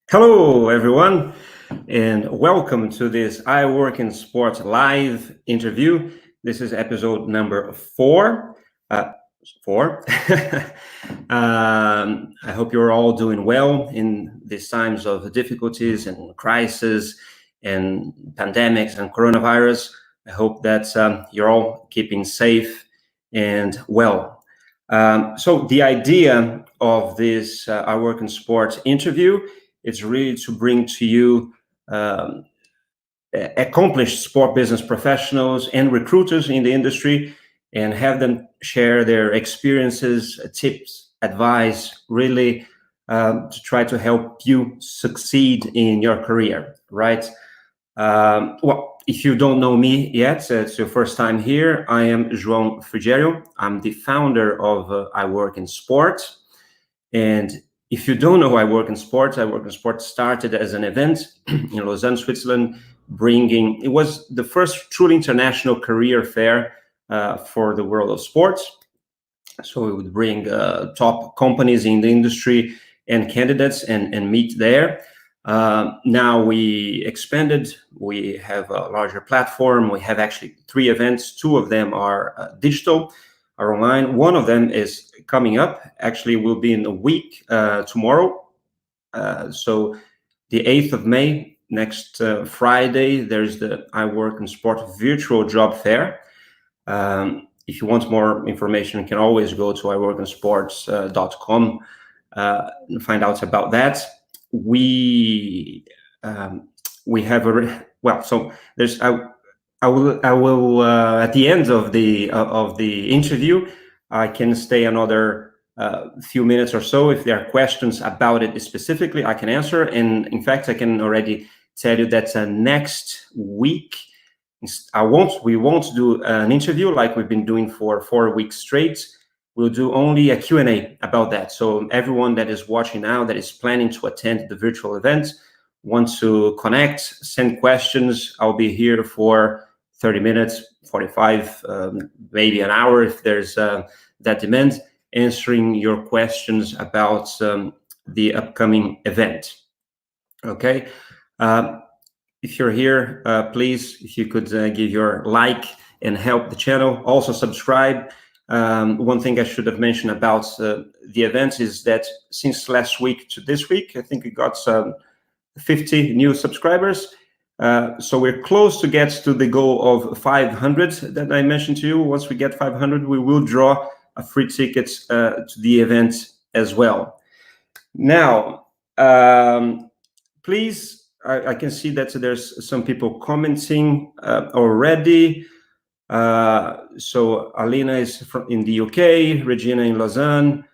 Hello, everyone, and welcome to this iWorkinSport live interview. This is episode number 4. I hope you're all doing well in these times of difficulties and crisis and pandemics and coronavirus. I hope that you're all keeping safe and well. So the idea of this iWorkinSport interview is really to bring to you accomplished sport business professionals and recruiters in the industry and have them share their experiences, tips, advice, really to try to help you succeed in your career, right? Well, if you don't know me yet, it's your first time here, I am João Frigerio. I'm the founder of iWorkinSport. And if you don't know iWorkinSport started as an event in Lausanne, Switzerland, it was the first truly international career fair for the world of sports. So we would bring top companies in the industry and candidates and meet there. Now we expanded, we have a larger platform, we have actually 3 events, 2 of them are digital, are online. One of them is coming up, actually will be in a week tomorrow. So the 8th of May, next Friday, there's the iWorkinSport virtual job fair. If you want more information, you can always go to iWorkinSports.com and find out about that. We have so there's I will at the end of the interview, I can stay another few minutes or so. If there are questions about it specifically, I can answer. And in fact, I can already tell you that next week, we won't do an interview like we've been doing for 4 weeks straight. We'll do only a Q&A about that. So everyone that is watching now that is planning to attend the virtual event, wants to connect, send questions. I'll be here for 30 minutes, 45, maybe an hour if there's that demand, answering your questions about the upcoming event. Okay. If you're here, please, if you could give your like and help the channel. Also subscribe. One thing I should have mentioned about the events is that since last week to this week, I think we got 50 new subscribers. So we're close to get to the goal of 500 that I mentioned to you. Once we get 500, we will draw a free ticket to the event as well. Now, please, I can see that there's some people commenting already. So Alina is in the UK, Regina in Lausanne.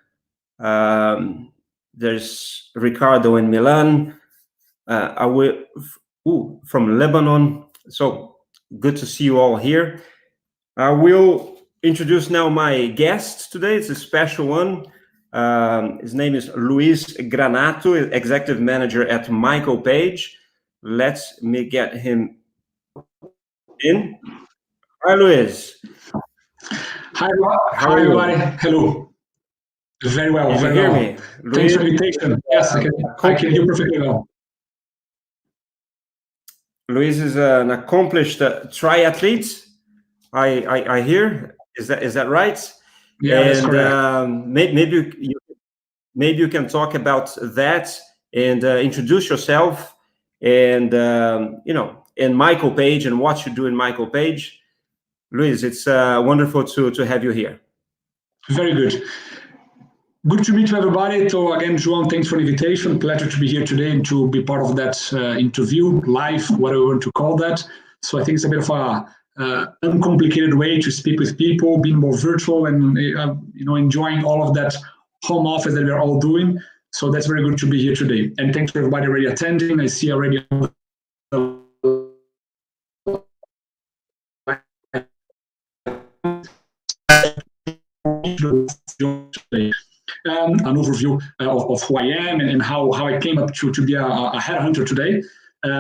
There's Ricardo in Milan. From Lebanon. So good to see you all here. I will introduce now my guest today. It's a special one. His name is Luis Granato, Executive Manager at Michael Page. Let me get him in. Hi, Luis. Hi, everybody. Hello. Very well. Can you hear me? Thanks for the invitation. Yes, I can hear perfectly well. Luis is an accomplished triathlete. I hear. Is that right? Yeah, and, that's correct. Maybe you can talk about that and introduce yourself and and Michael Page and what you do in Michael Page. Luis, it's wonderful to have you here. Very good. Good to meet everybody. So again, João, thanks for the invitation. Pleasure to be here today and to be part of that interview, live, whatever you want to call that. So I think it's a bit of a uncomplicated way to speak with people, being more virtual and enjoying all of that home office that we're all doing. So that's very good to be here today. And thanks for everybody already attending. I see already an overview of who I am and how I came up to be a headhunter today.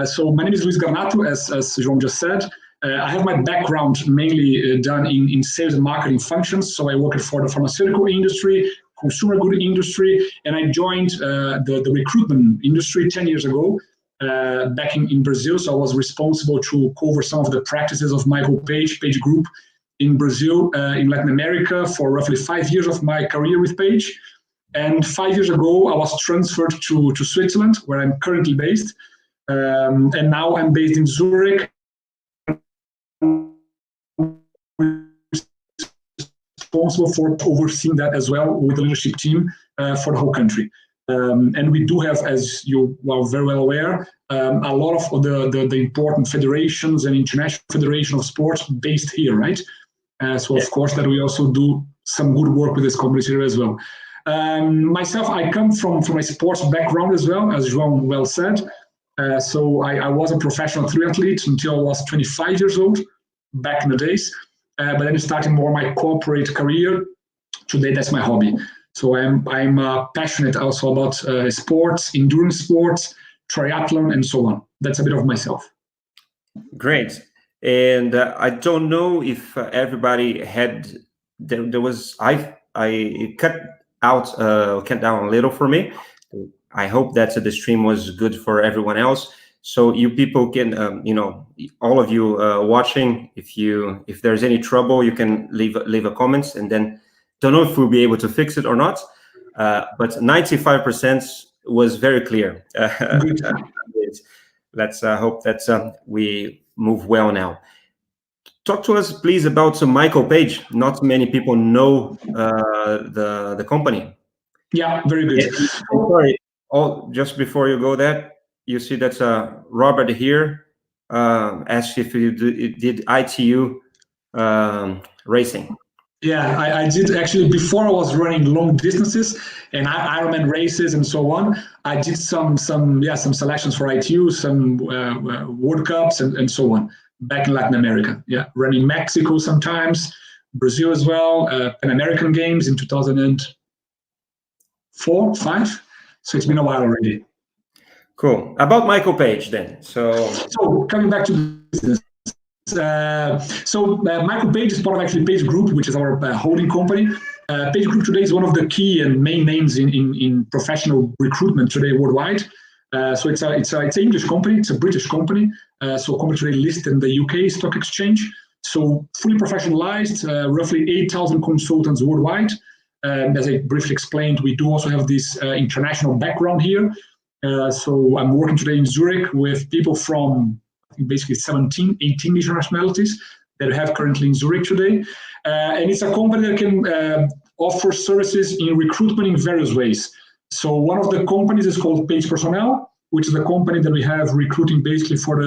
So my name is Luis Granato, as João just said. I have my background mainly done in sales and marketing functions. So I worked for the pharmaceutical industry, consumer good industry, and I joined the recruitment industry 10 years ago, back in Brazil. So I was responsible to cover some of the practices of Michael Page, PageGroup in Brazil, in Latin America for roughly 5 years of my career with Page. And 5 years ago, I was transferred to Switzerland, where I'm currently based. And now I'm based in Zurich, responsible for overseeing that as well with the leadership team for the whole country. And we do have, as you are very well aware, a lot of the important federations and international federation of sports based here, right? So of course that we also do some good work with this community here as well. Myself, I come from a sports background as well, as João well said. So I was a professional triathlete until I was 25 years old, back in the days. But then starting more my corporate career. Today, that's my hobby. So I'm passionate also about sports, endurance sports, triathlon, and so on. That's a bit of myself. Great. And I don't know if everybody had. There was I cut down a little for me. I hope that the stream was good for everyone else. So you people can, all of you watching, if there's any trouble, you can leave a comment, and then don't know if we'll be able to fix it or not. But 95% was very clear. Let's hope that we move well now. Talk to us, please, about Michael Page. Not many people know the company. Yeah, very good. Sorry. Just before you go there, you see that Robert here asked if you did ITU racing. Yeah, I did actually. Before I was running long distances and Ironman races and so on, I did some selections for ITU, some World Cups and so on back in Latin America. Yeah, running Mexico sometimes, Brazil as well, Pan American Games in 2004, 5. So it's been a while already. Cool. About Michael Page then. So coming back to business. Michael Page is part of actually PageGroup, which is our holding company. PageGroup today is one of the key and main names in professional recruitment today worldwide. So it's an English company, it's a British company. So a company today listed in the UK stock exchange. So fully professionalized, roughly 8,000 consultants worldwide. As I briefly explained, we do also have this international background here. So I'm working today in Zurich with people from basically 18 different nationalities that we have currently in Zurich today. And it's a company that can offer services in recruitment in various ways. So one of the companies is called Page Personnel, which is a company that we have recruiting basically for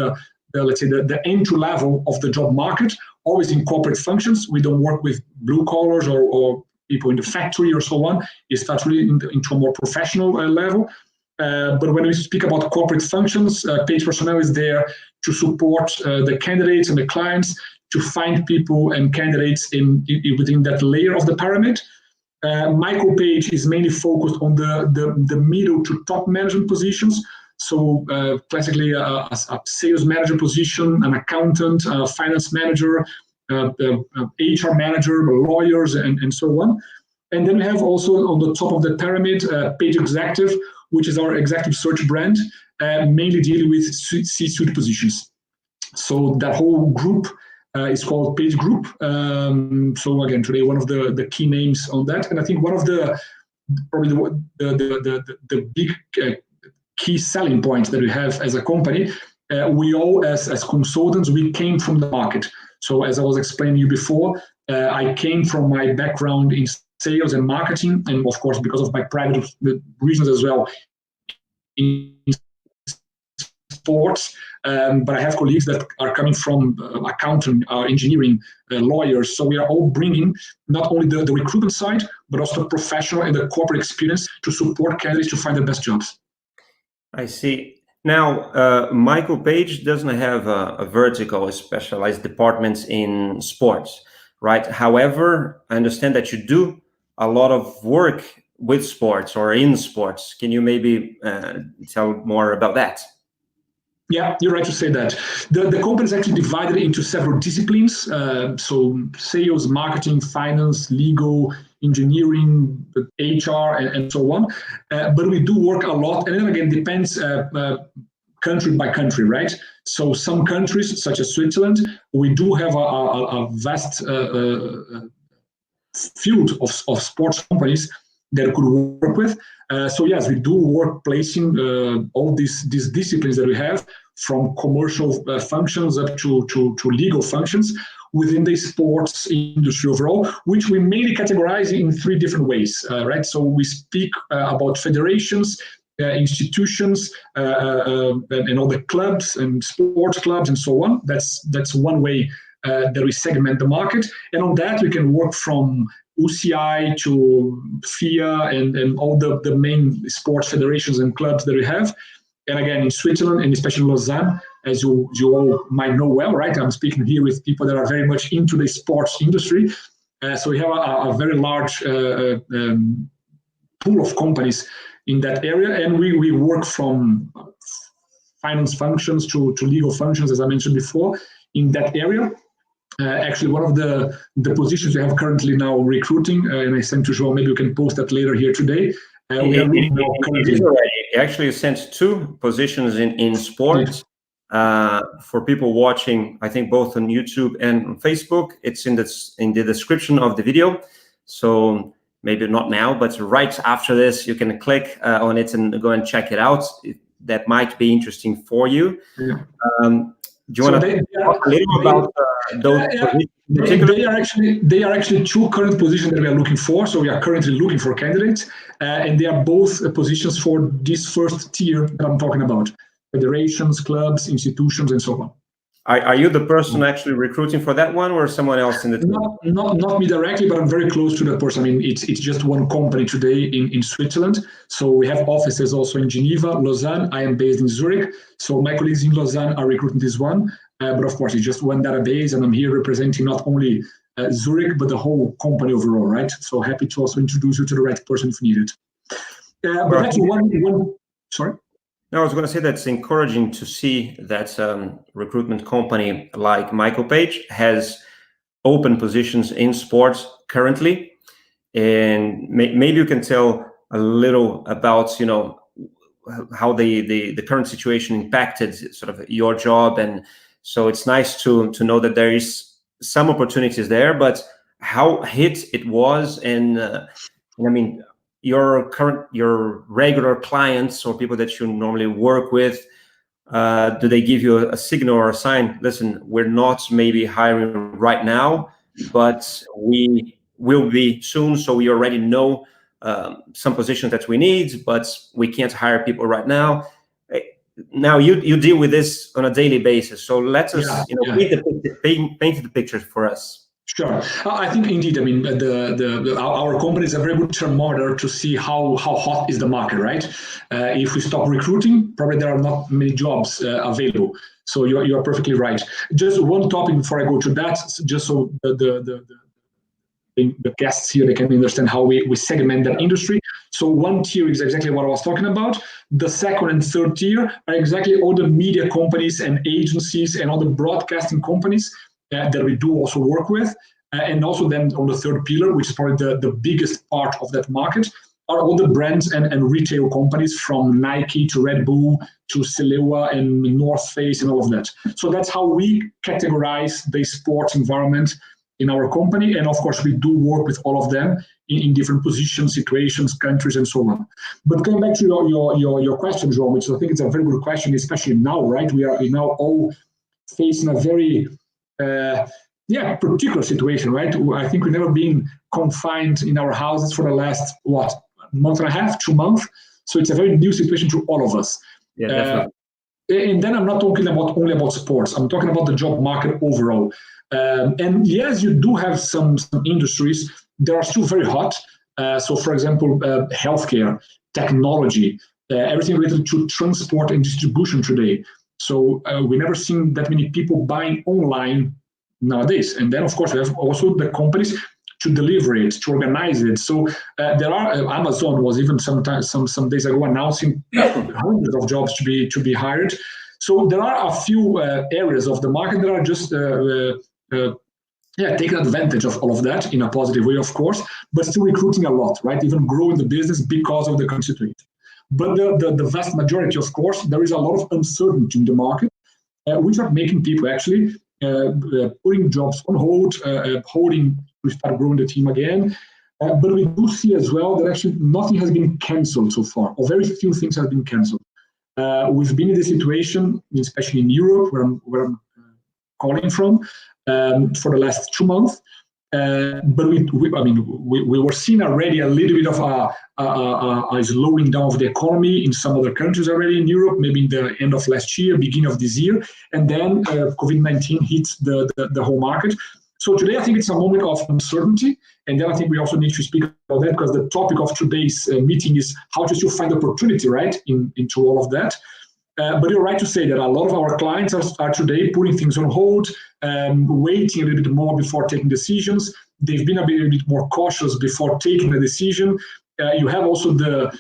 the entry level of the job market, always in corporate functions. We don't work with blue collars or people in the factory or so on. It starts really into a more professional level. But when we speak about corporate functions, Page Personnel is there to support the candidates and the clients to find people and candidates within that layer of the pyramid. Michael Page is mainly focused on the middle to top management positions. So classically a sales manager position, an accountant, a finance manager, HR manager, lawyers, and so on. And then we have also on the top of the pyramid, Page Executive, which is our executive search brand, mainly dealing with C-suite positions. So that whole group is called PageGroup. So again, today one of the key names on that, and I think one of the big key selling points that we have as a company, we all as consultants, we came from the market. So as I was explaining you before, I came from my background in sales and marketing, and of course because of my private reasons as well in sports. But I have colleagues that are coming from accounting, engineering, lawyers. So we are all bringing not only the recruitment side, but also the professional and the corporate experience to support candidates to find the best jobs. I see. Now, Michael Page doesn't have a vertical, specialized departments in sports, right? However, I understand that you do a lot of work with sports or in sports. Can you maybe tell more about that? Yeah, you're right to say that. The company is actually divided into several disciplines. So sales, marketing, finance, legal, engineering, HR, and so on. But we do work a lot, and then again, depends country by country, right? So some countries, such as Switzerland, we do have a vast field of sports companies that could work with. So yes, we do work placing all these disciplines that we have, from commercial functions up to legal functions within the sports industry overall, which we mainly categorize in three different ways, right? So we speak about federations, institutions, and all the clubs and sports clubs and so on. That's one way that we segment the market. And on that, we can work from UCI to FIA and all the main sports federations and clubs that we have. And again, in Switzerland, and especially Lausanne, as you all might know well, right? I'm speaking here with people that are very much into the sports industry. So we have a very large pool of companies in that area. And we work from finance functions to legal functions, as I mentioned before, in that area. Actually, one of the positions we have currently now recruiting, and I sent to João, maybe you can post that later here today. We are looking now currently. Actually, sent two positions in sports for people watching, I think both on YouTube and on Facebook. It's in the description of the video. So maybe not now, but right after this, you can click on it and go and check it out. That might be interesting for you. Yeah. Do you want to talk a little about those positions? They are actually two current positions that we are looking for. So we are currently looking for candidates, and they are both positions for this first tier that I'm talking about: federations, clubs, institutions, and so on. Are you the person actually recruiting for that one, or someone else in the team? Not me directly, but I'm very close to that person. I mean, it's just one company today in Switzerland. So we have offices also in Geneva, Lausanne. I am based in Zurich. So my colleagues in Lausanne are recruiting this one. But of course, it's just one database, and I'm here representing not only Zurich, but the whole company overall, right? So happy to also introduce you to the right person if needed. But that's one. Sorry? No, I was going to say that it's encouraging to see that recruitment company like Michael Page has open positions in sports currently. And maybe you can tell a little about, how the current situation impacted sort of your job. And so it's nice to know that there is some opportunities there, but how hit it was. And I mean, your regular clients or people that you normally work with, do they give you a signal or a sign? Listen, we're not maybe hiring right now, but we will be soon. So we already know some positions that we need, but we can't hire people right now. Now you deal with this on a daily basis. So let us paint the picture for us. Sure. I think indeed, I mean, our company is a very good thermometer to see how hot is the market, right? If we stop recruiting, probably there are not many jobs available. So you are perfectly right. Just one topic before I go to that, just so the guests here, they can understand how we segment that industry. So one tier is exactly what I was talking about. The second and third tier are exactly all the media companies and agencies and all the broadcasting companies that we do also work with. And also then on the third pillar, which is probably the biggest part of that market, are all the brands and retail companies, from Nike to Red Bull to Selewa and North Face and all of that. So that's how we categorize the sports environment in our company. And of course, we do work with all of them in different positions, situations, countries, and so on. But going back to your question, João, which I think it's a very good question, especially now, right? We are now all facing a very particular situation, right? I think we've never been confined in our houses for the last, month and a half, 2 months. So it's a very new situation to all of us. Yeah, definitely. And then I'm not talking only about sports. I'm talking about the job market overall. And yes, you do have some industries that are still very hot. So for example, healthcare, technology, everything related to transport and distribution today. So we never seen that many people buying online nowadays. And then, of course, we have also the companies to deliver it, to organize it. So there are Amazon was even some days ago announcing hundreds of jobs to be hired. So there are a few areas of the market that are just taking advantage of all of that in a positive way, of course, but still recruiting a lot, right? Even growing the business because of the current situation. But the vast majority, of course, there is a lot of uncertainty in the market, which are making people actually putting jobs on hold, holding to start growing the team again. But we do see as well that actually nothing has been cancelled so far, or very few things have been cancelled. We've been in this situation, especially in Europe, where I'm calling from, for the last 2 months. But we were seeing already a little bit of a slowing down of the economy in some other countries already in Europe, maybe in the end of last year, beginning of this year, and then COVID-19 hits the whole market. So today I think it's a moment of uncertainty, and then I think we also need to speak about that because the topic of today's meeting is how to still find opportunity, right, into all of that. But you're right to say that a lot of our clients are today putting things on hold, waiting a little bit more before taking decisions. They've been a bit more cautious before taking a decision. You have also the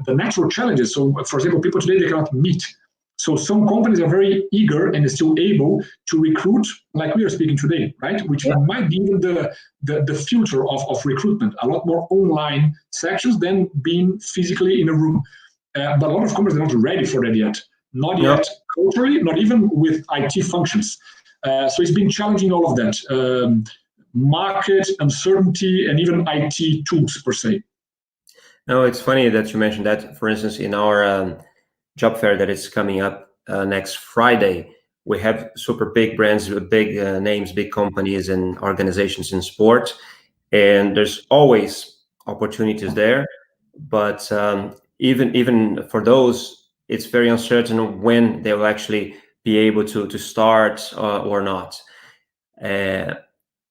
natural challenges. So, for example, people today, they cannot meet. So some companies are very eager and are still able to recruit, like we are speaking today, right? Which might be even the future of recruitment. A lot more online sections than being physically in a room. But a lot of companies are not ready for that yet. Not yet culturally, not even with IT functions. So it's been challenging all of that. Market, uncertainty, and even IT tools per se. No, it's funny that you mentioned that. For instance, in our job fair that is coming up next Friday, we have super big brands with big names, big companies and organizations in sport. And there's always opportunities there. But even for those, it's very uncertain when they will actually be able to start or not.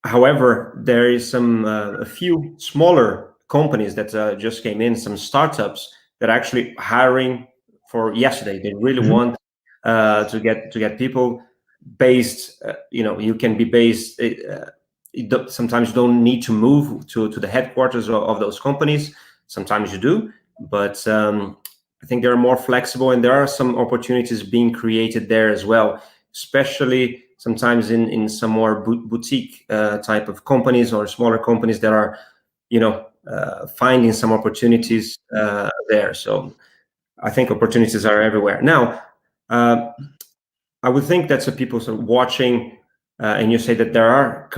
However, there is a few smaller companies that just came in, some startups that are actually hiring for yesterday. They really want to get people based. You can be based. Sometimes you don't need to move to the headquarters of those companies. Sometimes you do, but I think they're more flexible, and there are some opportunities being created there as well, especially sometimes in some more boutique type of companies or smaller companies that are, finding some opportunities there. So I think opportunities are everywhere. Now, I would think that some people are watching, and you say that there are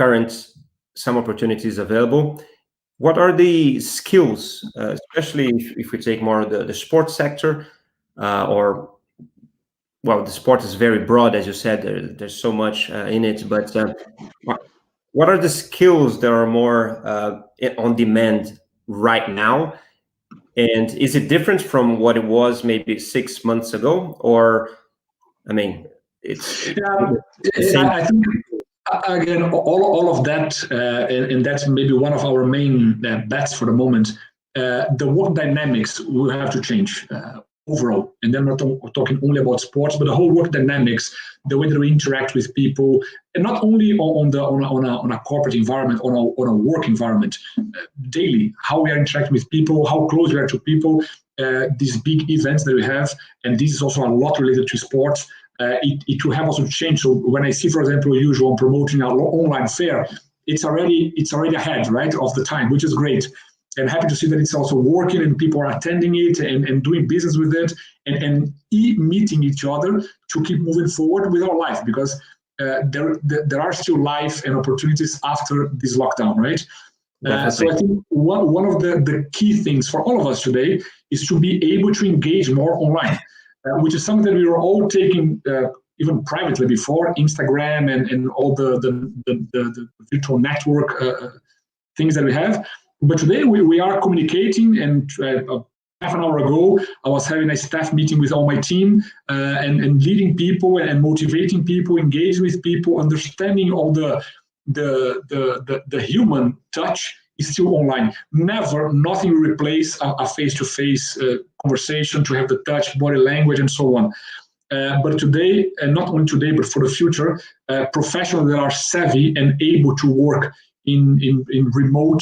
some opportunities available. What are the skills, especially if we take more the sports sector, the sport is very broad, as you said, there's so much in it, but what are the skills that are more on demand right now? And is it different from what it was maybe 6 months ago? Or, it's I think, again, all of that, and that's maybe one of our main bets for the moment. The work dynamics will have to change overall, and then we're talking only about sports, but the whole work dynamics, the way that we interact with people, and not only on a corporate environment, on a work environment, daily, how we are interacting with people, how close we are to people, these big events that we have, and this is also a lot related to sports. It will have also changed. So when I see, for example, usual promoting our online fair, it's already ahead, right, of the time, which is great. And happy to see that it's also working and people are attending it and doing business with it and meeting each other to keep moving forward with our life, because there are still life and opportunities after this lockdown, right? So I think one of the key things for all of us today is to be able to engage more online. Which is something that we were all taking even privately before, Instagram and all the virtual network things that we have. But today we are communicating, and half an hour ago, I was having a staff meeting with all my team and leading people and motivating people, engaging with people, understanding all the human touch is still online. Nothing will replace a face-to-face conversation, to have the touch, body language, and so on. But today, and not only today, but for the future, professionals that are savvy and able to work in remote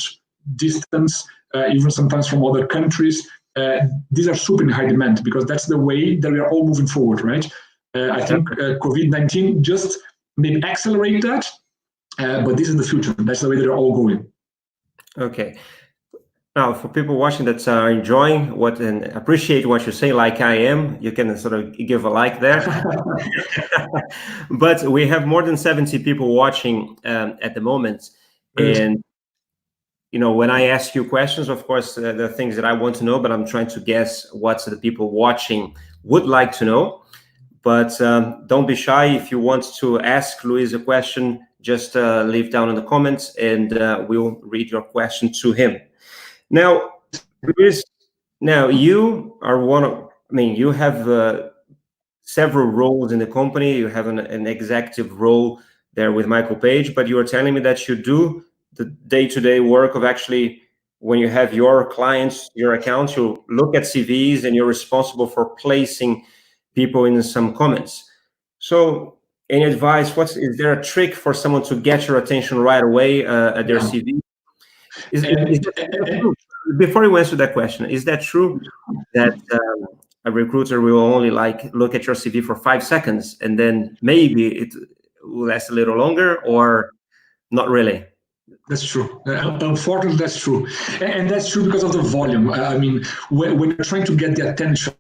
distance, even sometimes from other countries, these are super in high demand, because that's the way that we are all moving forward, right? I think COVID-19 just maybe accelerate that, but this is the future. That's the way they're all going. Okay. Now, for people watching that are enjoying and appreciate what you say, like I am, you can sort of give a like there. But we have more than 70 people watching at the moment. Good. And, when I ask you questions, of course, there are things that I want to know, but I'm trying to guess what the people watching would like to know. But don't be shy. If you want to ask Luis a question, just leave down in the comments and we'll read your question to him. Now, Luis, you are you have several roles in the company. You have an executive role there with Michael Page, but you are telling me that you do the day-to-day work of actually, when you have your clients, your accounts, you look at CVs and you're responsible for placing people in some comments. So any advice, is there a trick for someone to get your attention right away at their CV? Before you answer that question, is that true that a recruiter will only look at your CV for 5 seconds and then maybe it will last a little longer, or not really? That's true. Unfortunately, that's true. And that's true because of the volume. I mean, when you're trying to get the attention,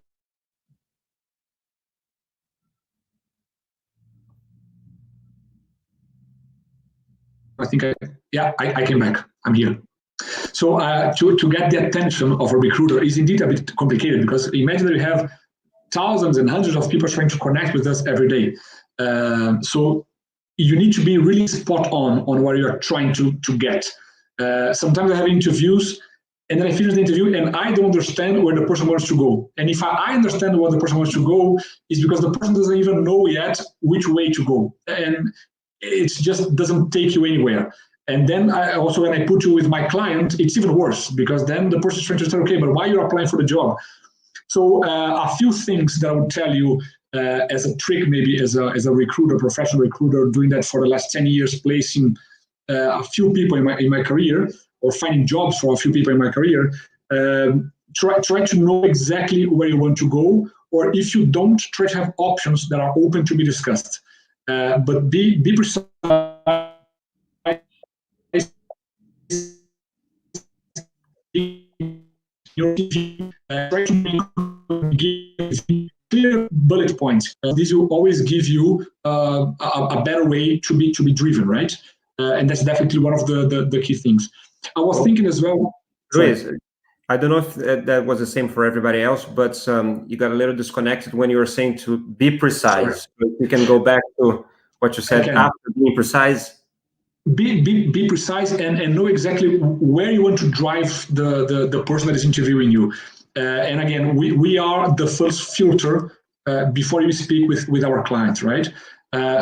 I think I came back. I'm here. So to get the attention of a recruiter is indeed a bit complicated, because imagine that you have thousands and hundreds of people trying to connect with us every day. So you need to be really spot on what you're trying to get. Sometimes I have interviews and then I finish the interview and I don't understand where the person wants to go. And if I understand where the person wants to go, it's because the person doesn't even know yet which way to go. And it just doesn't take you anywhere. And then when I put you with my client, it's even worse, because then the person is trying to say, okay, but why you're applying for the job? So a few things that I would tell you as a trick, maybe as a recruiter, professional recruiter, doing that for the last 10 years, placing a few people in my career, or finding jobs for a few people in my career. Try to know exactly where you want to go, or if you don't, try to have options that are open to be discussed. But be precise. Try to give clear bullet points. This will always give you a better way to be driven, right? And that's definitely one of the key things. I was thinking as well. Luis, I don't know if that was the same for everybody else, but you got a little disconnected when you were saying to be precise. Sure. You can go back to what you said after being precise. Be precise and know exactly where you want to drive the person that is interviewing you. And again, we are the first filter before you speak with our clients, right?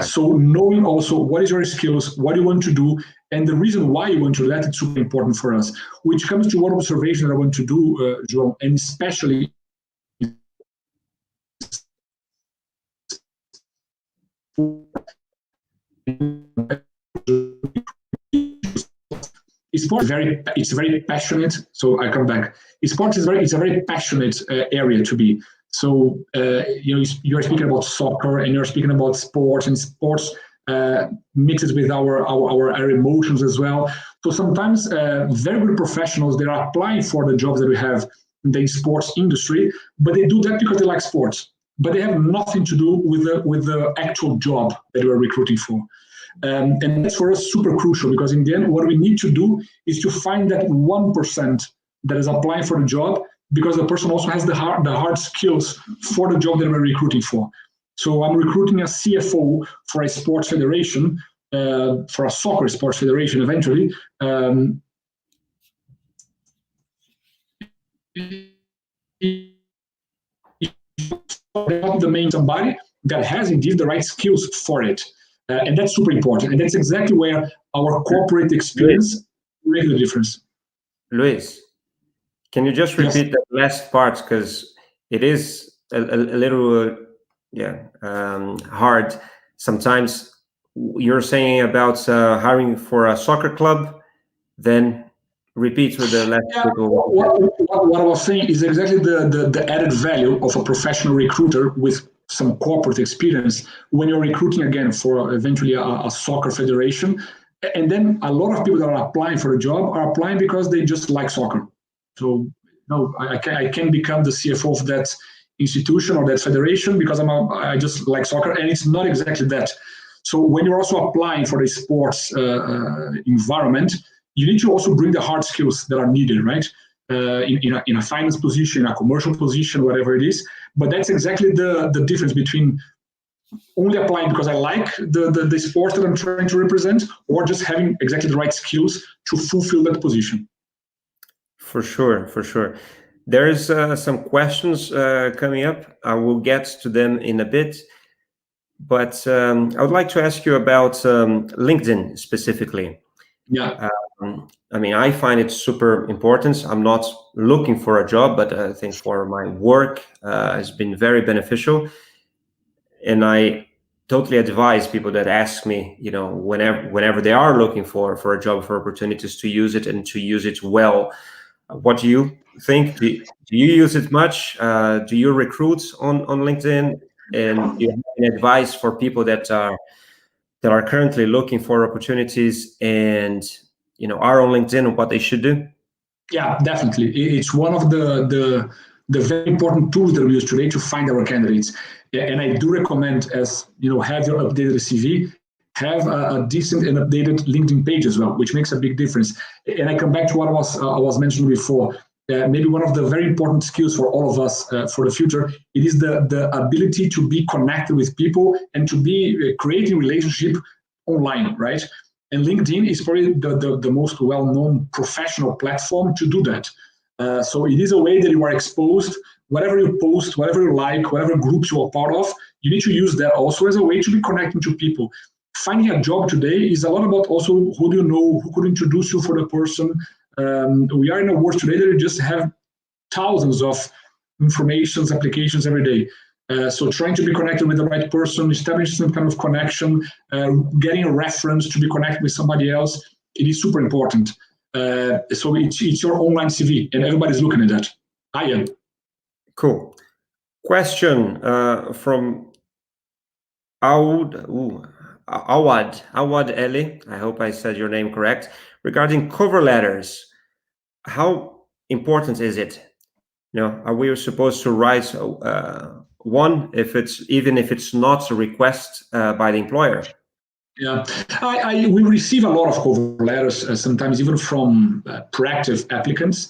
So knowing also what is your skills, what you want to do, and the reason why you want to do that, it's super important for us. Which comes to one observation that I want to do, João, and especially Sport it's very passionate. So I come back. Sport it's a very passionate area to be. So you're speaking about soccer and you're speaking about sports, and sports mixes with our emotions as well. So sometimes very good professionals, they're applying for the jobs that we have in the sports industry, but they do that because they like sports, but they have nothing to do with the actual job that we're recruiting for. And that's for us super crucial, because in the end, what we need to do is to find that 1% that is applying for the job, because the person also has the hard skills for the job that we're recruiting for. So I'm recruiting a CFO for a sports federation, for a soccer sports federation eventually. Somebody that has indeed the right skills for it. And that's super important. And that's exactly where our corporate experience makes the difference. Luis, can you just repeat that last part? Because it is a little hard. Sometimes you're saying about hiring for a soccer club, then repeat with the last Yeah, people. what I was saying is exactly the added value of a professional recruiter with some corporate experience when you're recruiting again for eventually a soccer federation. And then a lot of people that are applying for a job are applying because they just like soccer. So no, I can become the CFO of that institution or that federation because I just like soccer, and it's not exactly that. So when you're also applying for a sports environment, you need to also bring the hard skills that are needed, right? In a finance position, in a commercial position, whatever it is. But that's exactly the difference between only applying because I like the sport that I'm trying to represent, or just having exactly the right skills to fulfill that position. For sure, for sure. There's some questions coming up. I will get to them in a bit. But I would like to ask you about LinkedIn specifically. Yeah. I mean, I find it super important. I'm not looking for a job, but I think for my work has been very beneficial. And I totally advise people that ask me, you know, whenever they are looking for a job, for opportunities, to use it and to use it well. What do you think? Do you use it much? Do you recruit on LinkedIn? And do you have any advice for people that are currently looking for opportunities and, you know, are on LinkedIn, what they should do? Yeah, definitely. It's one of the very important tools that we use today to find our candidates. And I do recommend, as you know, have your updated CV, have a decent and updated LinkedIn page as well, which makes a big difference. And I come back to what I was mentioning before. Maybe one of the very important skills for all of us for the future, it is the ability to be connected with people and to be creating relationship online, right? And LinkedIn is probably the most well-known professional platform to do that. So it is a way that you are exposed. Whatever you post, whatever you like, whatever groups you are part of, you need to use that also as a way to be connecting to people. Finding a job today is a lot about also who do you know, who could introduce you for the person. We are in a world today that you just have thousands of informations, applications every day. So trying to be connected with the right person, establishing some kind of connection, getting a reference to be connected with somebody else, it is super important. So it's your online CV, and everybody's looking at that. I am. Cool. Question from Awad Eli. I hope I said your name correct. Regarding cover letters, how important is it? You know, are we supposed to write one even if it's not a request by the employer? Yeah, we receive a lot of cover letters, sometimes even from proactive applicants.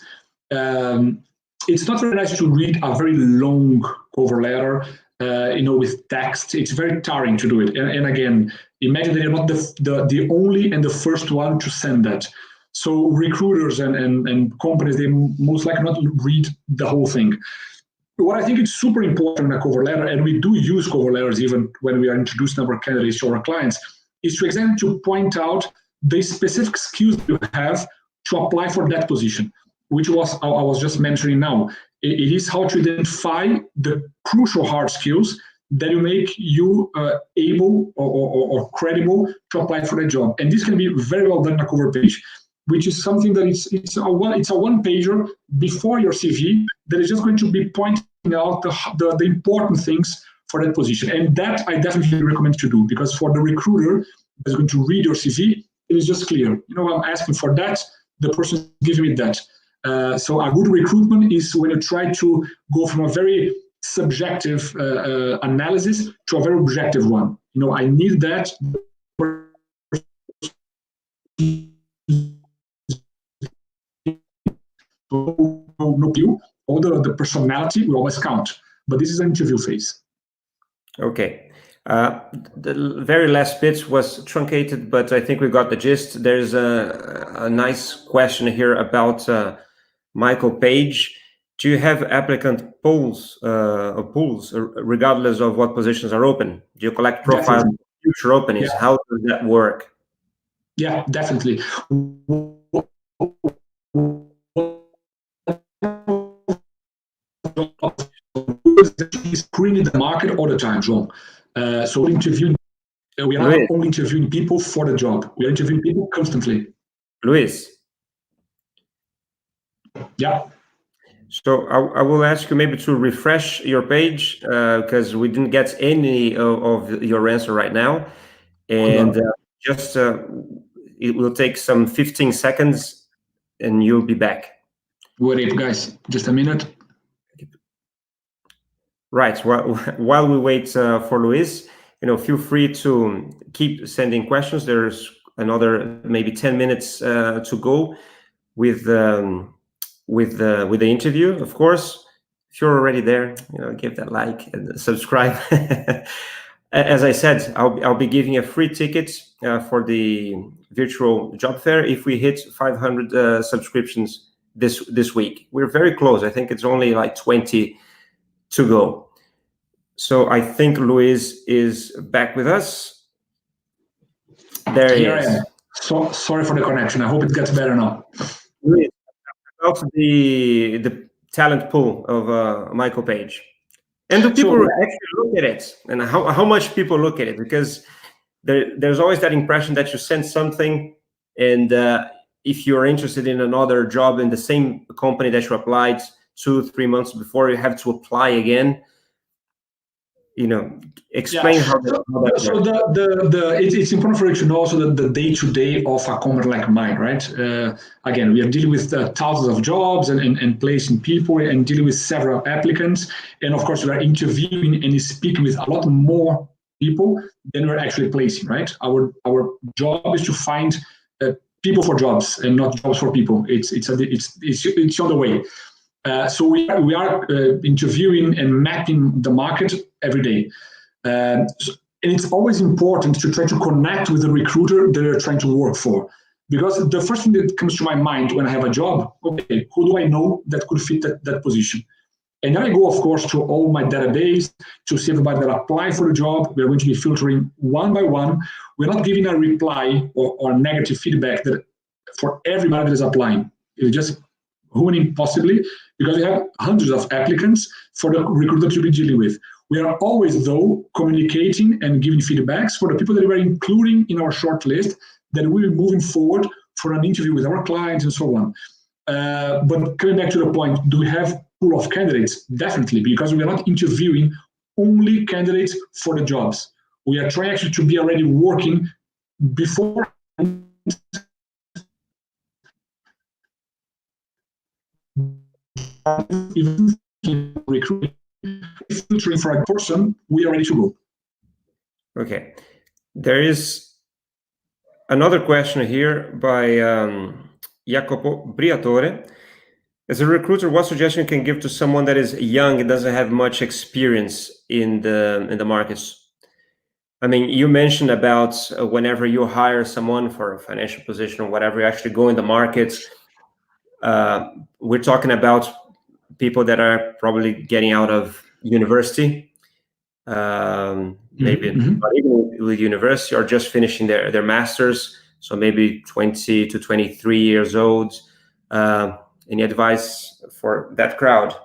It's not very nice to read a very long cover letter, with text. It's very tiring to do it. And again, imagine that you're not the only and the first one to send that. So recruiters and companies, they most likely not read the whole thing. What I think is super important in a cover letter, and we do use cover letters even when we are introducing our candidates to our clients, is to point out the specific skills you have to apply for that position, which I was just mentioning now. It is how to identify the crucial hard skills that will make you able or credible to apply for the job. And this can be very well done in a cover page, which is something that it's a one-pager before your CV that is just going to be pointing out the important things for that position. And that I definitely recommend to do, because for the recruiter that's going to read your CV, it is just clear. You know, I'm asking for that, the person is giving me that. So a good recruitment is when you try to go from a very subjective analysis to a very objective one. You know, I need that. Although the personality will always count, but this is an interview phase. Okay. The very last bit was truncated, but I think we got the gist. There's a nice question here about Michael Page. Do you have applicant polls regardless of what positions are open? Do you collect profiles of future openings? Yeah. How does that work? Yeah, definitely. Screening the market all the time, João. So we are not only interviewing people for the job, we are interviewing people constantly. Luis. Yeah. So I will ask you maybe to refresh your page because we didn't get any of your answer right now. And just it will take some 15 seconds and you'll be back. Wait, guys, just a minute. Right. While we wait for Luis, feel free to keep sending questions. There's another maybe 10 minutes to go with the interview. Of course, if you're already there, give that like and subscribe. As I said, I'll be giving a free ticket for the virtual job fair if we hit 500 subscriptions this week. We're very close. I think it's only like 20 to go. So I think Luis is back with us. There he is. So sorry for the connection. I hope it gets better now. Luis, about the talent pool of Michael Page. And do people actually look at it? And how much people look at it? Because there's always that impression that you send something, and if you're interested in another job in the same company that you applied 2-3 months before, you have to apply again. Explain how that works. So it's important for you to know also that the day-to-day of a company like mine, right? Again, we are dealing with thousands of jobs and placing people and dealing with several applicants. And of course, we are interviewing and speaking with a lot more people than we're actually placing, right? Our job is to find people for jobs and not jobs for people. It's on the way. So we are interviewing and mapping the market every day. And it's always important to try to connect with the recruiter that you're trying to work for. Because the first thing that comes to my mind when I have a job, okay, who do I know that could fit that position? And then I go, of course, to all my database to see everybody that applied for the job. We're going to be filtering one by one. We're not giving a reply or negative feedback that for everybody that is applying. It's just ruining possibly, because we have hundreds of applicants for the recruiter to be dealing with. We are always, though, communicating and giving feedbacks for the people that we are including in our short list that we will be moving forward for an interview with our clients and so on. But coming back to the point, do we have pool of candidates? Definitely, because we are not interviewing only candidates for the jobs. We are trying actually to be already working before even recruiting, filtering for a person, we are ready to go. Okay. There is another question here by Jacopo Briatore. As a recruiter, what suggestion you can give to someone that is young and doesn't have much experience in the markets? I mean, you mentioned about whenever you hire someone for a financial position or whatever, you actually go in the markets. We're talking about people that are probably getting out of university, maybe not even with university, or just finishing their masters. So maybe 20 to 23 years old. Any advice for that crowd?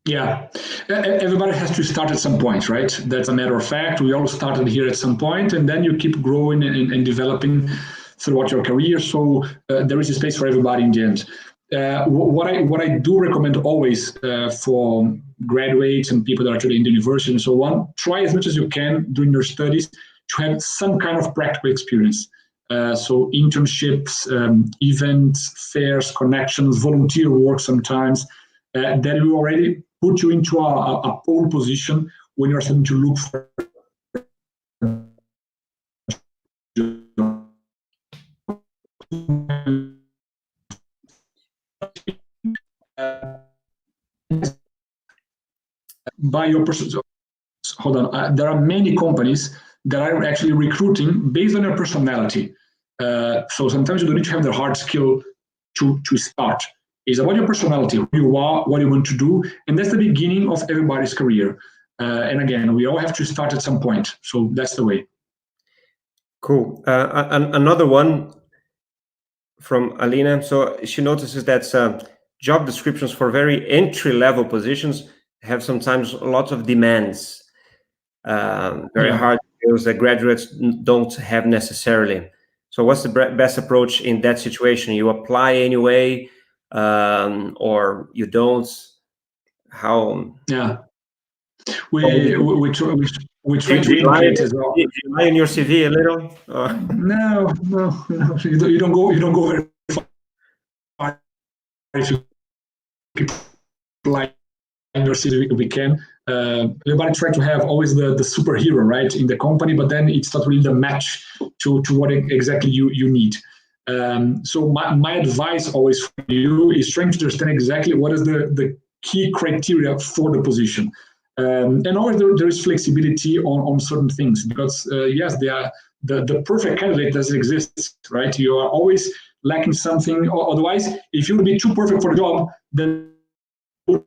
Yeah, everybody has to start at some point, right? That's a matter of fact. We all started here at some point, and then you keep growing and developing throughout your career. So there is a space for everybody in the end. What I do recommend always for graduates and people that are actually in the university and so on, try as much as you can during your studies to have some kind of practical experience. So internships, events, fairs, connections, volunteer work sometimes, that will already put you into a pole position when you're starting to look for by your person. Hold on. There are many companies that are actually recruiting based on your personality. So sometimes you don't need to have the hard skill to start. It's about your personality, who you are, what you want to do, and that's the beginning of everybody's career. And again, we all have to start at some point. So that's the way. Cool. Another one from Alina. So she notices that job descriptions for very entry-level positions have sometimes lots of demands, very hard skills that graduates don't have necessarily. So what's the best approach in that situation? You apply anyway, or you don't? How? Yeah, we try to educate as well. Do you lie in your CV a little? No, you don't go very far if you keep lying in your CV. We can. Everybody try to have always the superhero, right, in the company, but then it's not really the match to what exactly you need. So my advice always for you is trying to understand exactly what is the key criteria for the position. And always there is flexibility on certain things, because yes, they are the perfect candidate doesn't exist, right? You are always lacking something. Otherwise, if you would be too perfect for the job, then would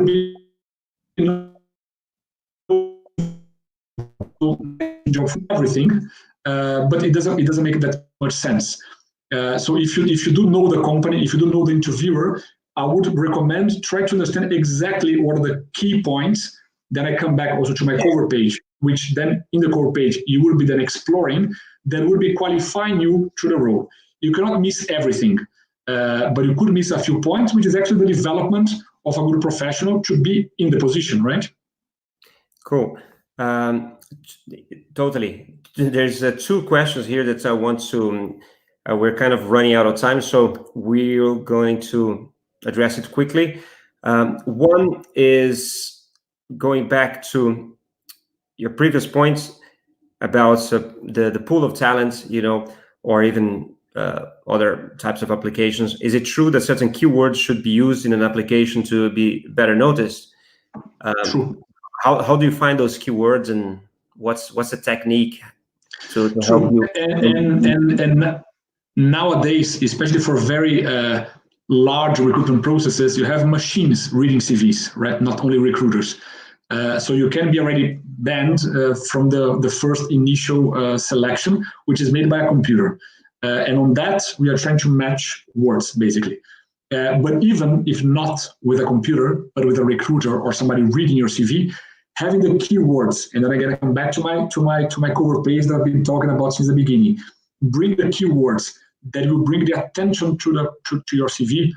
be job for everything, but it doesn't make that much sense. So if you do know the company, if you do know the interviewer, I would recommend try to understand exactly what are the key points. Then I come back also to my cover page, which then in the cover page you will be then exploring, that will be qualifying you to the role. You cannot miss everything, but you could miss a few points, which is actually the development of a good professional to be in the position, right? Cool. Totally. There's two questions here that I want to. We're kind of running out of time, so we're going to address it quickly. One is going back to your previous points about the pool of talent, or even other types of applications. Is it true that certain keywords should be used in an application to be better noticed? True. How do you find those keywords, and what's the technique to help you? And nowadays, especially for very large recruitment processes, you have machines reading CVs, right? Not only recruiters. So you can be already banned from the first initial selection, which is made by a computer. And on that, we are trying to match words, basically. But even if not with a computer, but with a recruiter or somebody reading your CV, having the keywords, and then I'm gonna come back to my cover page that I've been talking about since the beginning. Bring the keywords that will bring the attention to your CV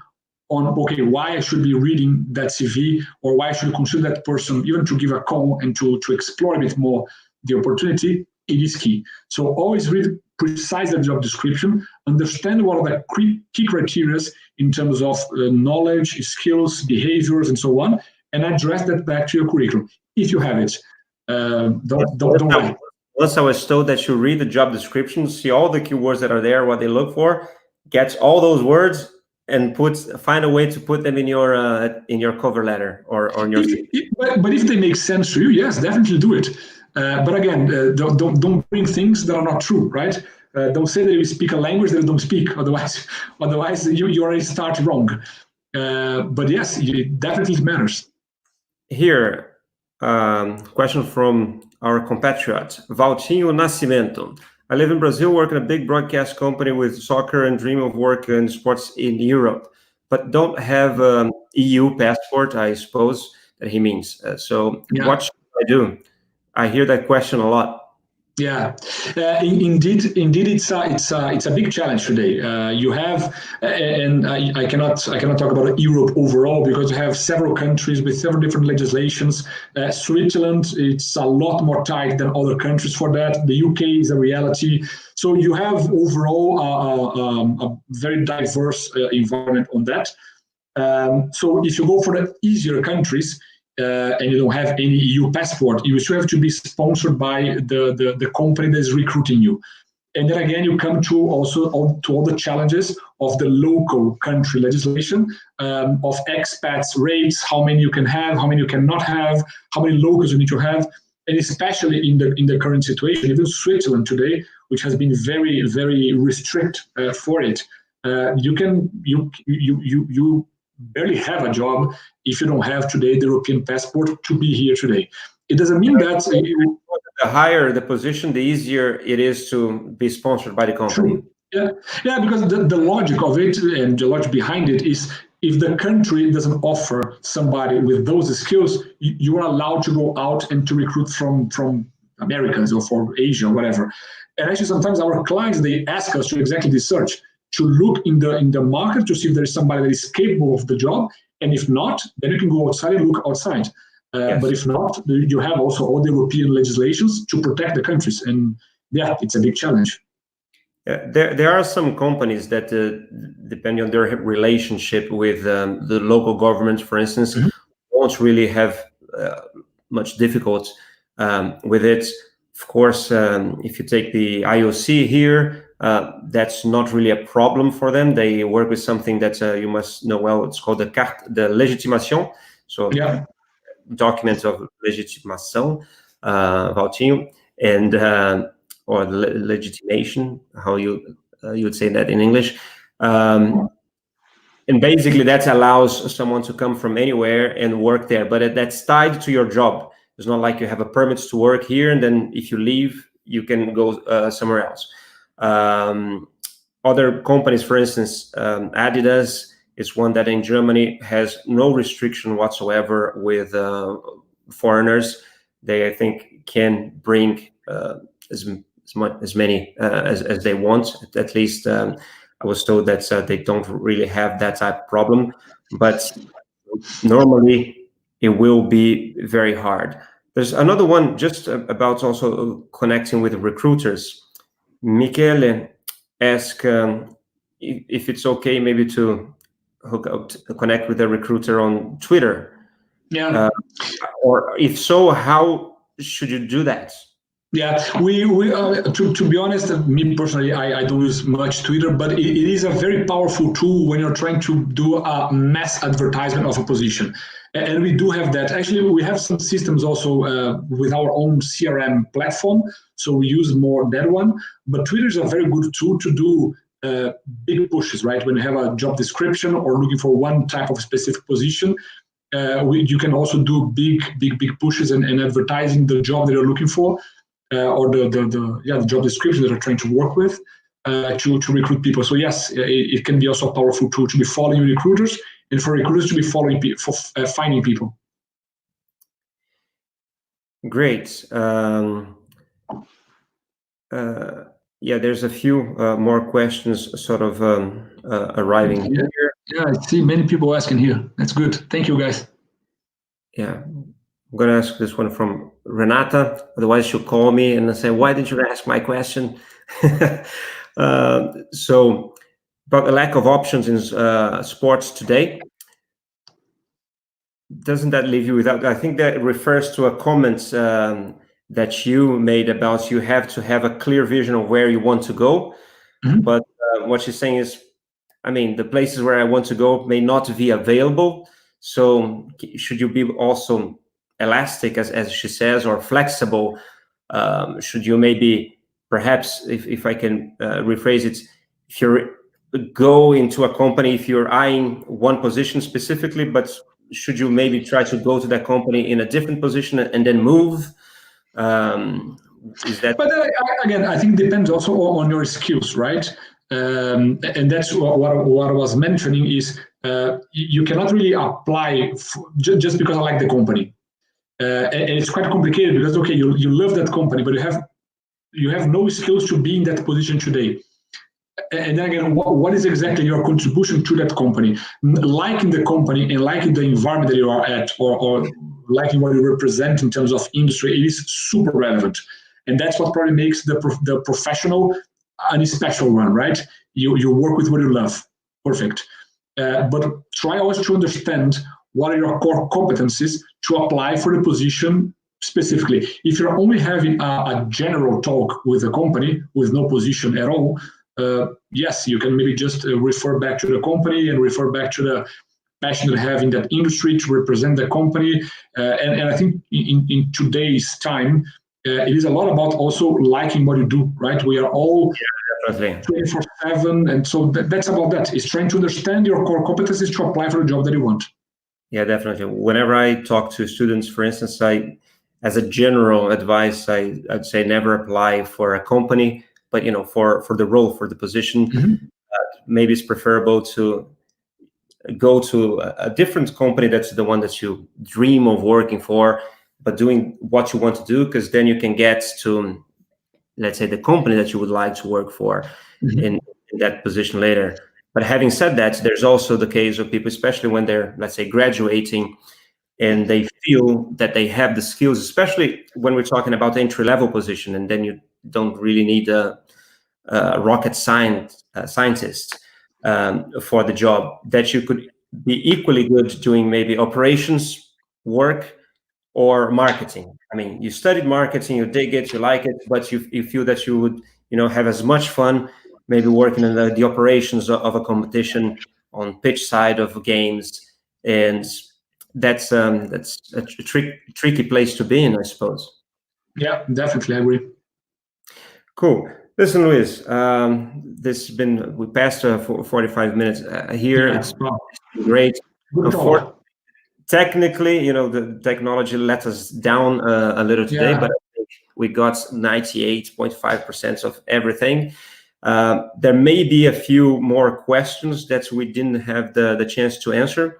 on, okay, why I should be reading that CV, or why I should consider that person, even to give a call and to explore a bit more the opportunity. It is key. So always read precisely the job description, understand what are the key criteria in terms of knowledge, skills, behaviors, and so on, and address that back to your curriculum if you have it. Don't lie. Once I was told that you read the job description, see all the keywords that are there, what they look for, get all those words, and find a way to put them in your cover letter or on your. But if they make sense to you, yes, definitely do it. But again, don't bring things that are not true, right? Don't say that you speak a language that you don't speak. Otherwise you already start wrong. But yes, it definitely matters. Here, question from our compatriot, Valtinho Nascimento. I live in Brazil, work in a big broadcast company with soccer and dream of work in sports in Europe, but don't have an EU passport, I suppose that he means. So yeah. What should I do? I hear that question a lot. Yeah, indeed, it's a big challenge today. You have, and I cannot talk about Europe overall because you have several countries with several different legislations. Switzerland, it's a lot more tight than other countries for that. The UK is a reality. So you have overall a very diverse environment on that. So if you go for the easier countries, and you don't have any EU passport, you still have to be sponsored by the company that is recruiting you. And then again, you come to also to all the challenges of the local country legislation, of expats rates, how many you can have, how many you cannot have, how many locals you need to have, and especially in the current situation, even Switzerland today, which has been very, very restrict for it. You barely have a job if you don't have today the European passport to be here today. It doesn't mean that the higher the position, the easier it is to be sponsored by the company. True. Yeah, because the logic of it and the logic behind it is if the country doesn't offer somebody with those skills, you are allowed to go out and to recruit from Americans or from Asia or whatever. And actually, sometimes our clients, they ask us to exactly this search. to look in the market to see if there is somebody that is capable of the job, and if not, then you can go outside and look outside. But if not, you have also all the European legislations to protect the countries, and yeah, it's a big challenge. There are some companies that, depending on their relationship with the local government, for instance, won't really have much difficulty with it. Of course, if you take the IOC here, that's not really a problem for them. They work with something that you must know well. It's called the carte de légitimation. So document of legitimation, Valtinho, and or legitimation, how you would say that in English. And basically that allows someone to come from anywhere and work there, but that's tied to your job. It's not like you have a permit to work here, and then if you leave, you can go somewhere else. Other companies, for instance, Adidas is one that in Germany has no restriction whatsoever with foreigners. They, I think, can bring as many as they want. At least I was told that they don't really have that type of problem, but normally it will be very hard. There's another one just about also connecting with recruiters. Michele asked if it's okay maybe to hook up, to connect with a recruiter on Twitter. Yeah. Or if so, how should you do that? Yeah, we to be honest, me personally, I don't use much Twitter, but it is a very powerful tool when you're trying to do a mass advertisement of a position. And we do have that. Actually, we have some systems also with our own CRM platform, so we use more that one. But Twitter is a very good tool to do big pushes, right? When you have a job description or looking for one type of specific position, you can also do big pushes and advertising the job that you're looking for. Or the job description that you're trying to work with to recruit people. So yes, it can be also a powerful tool to be following recruiters and for recruiters to be finding people. Great. Yeah, there's a few more questions sort of arriving here. Yeah, I see many people asking here. That's good. Thank you, guys. Yeah. I'm going to ask this one from Renata. Otherwise, she'll call me and say, why didn't you ask my question? So, about the lack of options in sports today, doesn't that leave you without? I think that refers to a comment that you made about you have to have a clear vision of where you want to go. But what she's saying is, I mean, the places where I want to go may not be available. So should you be also elastic, as she says, or flexible? Should you maybe, perhaps, if I can rephrase it, if you go into a company, if you're eyeing one position specifically, but should you maybe try to go to that company in a different position and then move? Is that? But again, I think it depends also on your skills, right? And that's what I was mentioning is you cannot really apply just because I like the company. And it's quite complicated because, okay, you love that company, but you have no skills to be in that position today. And then again, what is exactly your contribution to that company? Liking the company and liking the environment that you are at, or liking what you represent in terms of industry, it is super relevant. And that's what probably makes the professional a special one, right? You work with what you love. Perfect. But try always to understand what are your core competencies to apply for the position specifically. If you're only having a general talk with a company with no position at all, yes, you can maybe just refer back to the company and refer back to the passion they have in that industry to represent the company. And I think in today's time, it is a lot about also liking what you do, right? We are all 24/7, and so that's about that. It's trying to understand your core competencies to apply for the job that you want. Yeah, definitely. Whenever I talk to students, for instance, as a general advice, I'd say never apply for a company, but for the role, for the position, maybe it's preferable to go to a different company that's the one that you dream of working for, but doing what you want to do, because then you can get to, let's say, the company that you would like to work for. And in that position later. But having said that, there's also the case of people, especially when they're, let's say, graduating, and they feel that they have the skills, especially when we're talking about entry-level position, and then you don't really need a rocket scientist for the job, that you could be equally good doing maybe operations work or marketing. I mean, you studied marketing, you dig it, you like it, but you feel that you would, have as much fun maybe working in the operations of a competition on pitch side of games, and that's a tricky place to be in, I suppose. Yeah, definitely, I agree. Cool. Listen, Luis, this has been, we passed for 45 minutes here. Yeah, It's wow. great. Good talk. Technically, the technology let us down a little today, but I think we got 98.5% of everything. There may be a few more questions that we didn't have the chance to answer.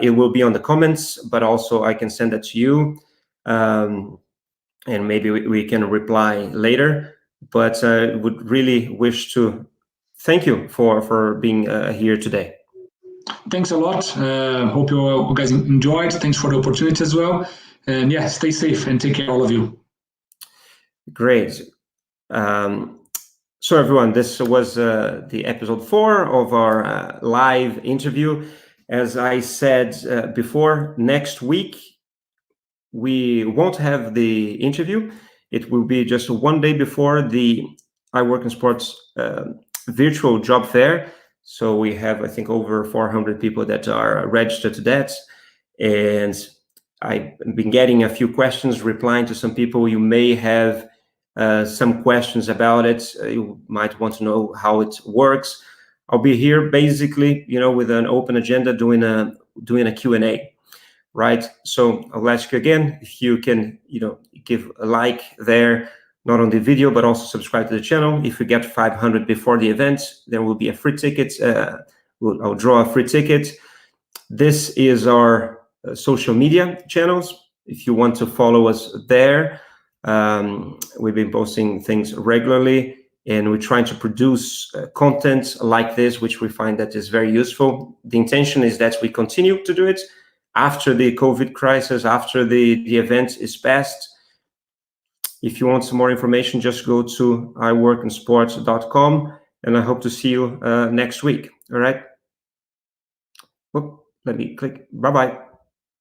It will be on the comments, but also I can send that to you, and maybe we can reply later. But I would really wish to thank you for being here today. Thanks a lot. Hope you guys enjoyed. Thanks for the opportunity as well. And yeah, stay safe and take care, all of you. Great. So everyone, this was the episode 4 of our live interview. As I said before, next week we won't have the interview. It will be just one day before the iWorkinSport virtual job fair. So we have, I think, over 400 people that are registered to that. And I've been getting a few questions, replying to some people. You may have some questions about it. You might want to know how it works. I'll be here basically, with an open agenda, doing a Q&A, right? So I'll ask you again, if you can, give a like there, not on the video, but also subscribe to the channel. If we get 500 before the event, there will be a free ticket. I'll draw a free ticket. This is our social media channels. If you want to follow us there, we've been posting things regularly, and we're trying to produce content like this, which we find that is very useful. The intention is that we continue to do it after the COVID crisis, after the event is passed. If you want some more information, just go to iWorkinSport.com, and I hope to see you next week. All right. Let me click. Bye-bye.